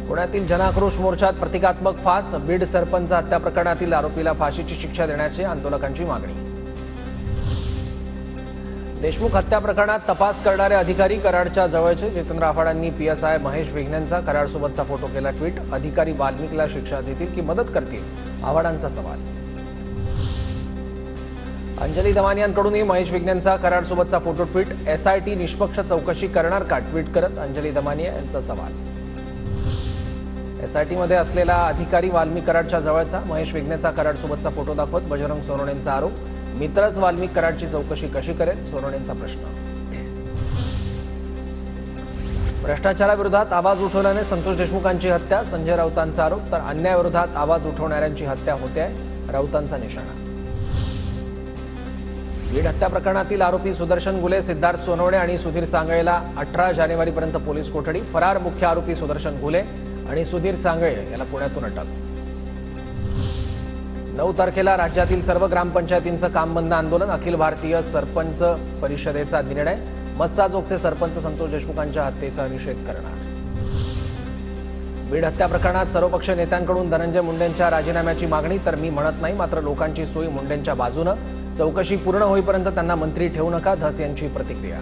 पुण्यातील जनाक्रोश मोर्चात प्रतिकात्मक फास। बीड सरपंच हत्या प्रकरणातील आरोपीला फाशीची शिक्षा देण्याची आंदोलकांची मागणी। देशमुख हत्या प्रकरणात तपास करणारे अधिकारी कराडच्या जवळचे। जितेंद्र आव्हाडांनी पीएसआय महेश विघ्नेंचा कराडसोबतचा फोटो केला ट्विट। अधिकारी वाल्मिकला शिक्षा देतील की मदत करतील, आव्हाडांचा सवाल। अंजली दमानियांकडूनही महेश विघ्नेंचा कराडसोबतचा फोटो ट्विट। एसआयटी निष्पक्ष चौकशी करणार का, ट्विट करत अंजली दमानिया यांचा सवाल। एसआयटीमध्ये असलेला अधिकारी वाल्मिक कराडच्या जवळचा। महेश विघ्नेंचा कराडसोबतचा फोटो दाखवत बजरंग सोनवणेंचा आरोप। मित्रच वाल्मिक कराडची चौकशी कशी करेल, सोनवणेंचा प्रश्न। भ्रष्टाचाराविरोधात आवाज उठवल्याने संतोष देशमुखांची हत्या, संजय राऊतांचा आरोप। तर अन्यायाविरोधात आवाज उठवणाऱ्यांची हत्या होते आहे, राऊतांचा निशाणा। बीड हत्या प्रकरणातील आरोपी सुदर्शन गुले, सिद्धार्थ सोनवणे आणि सुधीर सांगळेला 18 जानेवारीपर्यंत पोलीस कोठडी। फरार मुख्य आरोपी सुदर्शन गुले आणि सुधीर सांगळे याला पुण्यातून अटक। 9 तारखेला राज्यातील सर्व ग्रामपंचायतींचं काम बंद आंदोलन। अखिल भारतीय सरपंच परिषदेचा निर्णय। मस्साजोगचे सरपंच संतोष देशमुखांच्या हत्येचा निषेध करणार। बीड हत्या प्रकरणात सर्वपक्षीय नेत्यांकडून धनंजय मुंडेंच्या राजीनाम्याची मागणी। तर मी म्हणत नाही, मात्र लोकांची सोय मुंडेंच्या बाजूनं। चौकशी पूर्ण होईपर्यंत त्यांना मंत्री ठेवू नका, धस यांची प्रतिक्रिया।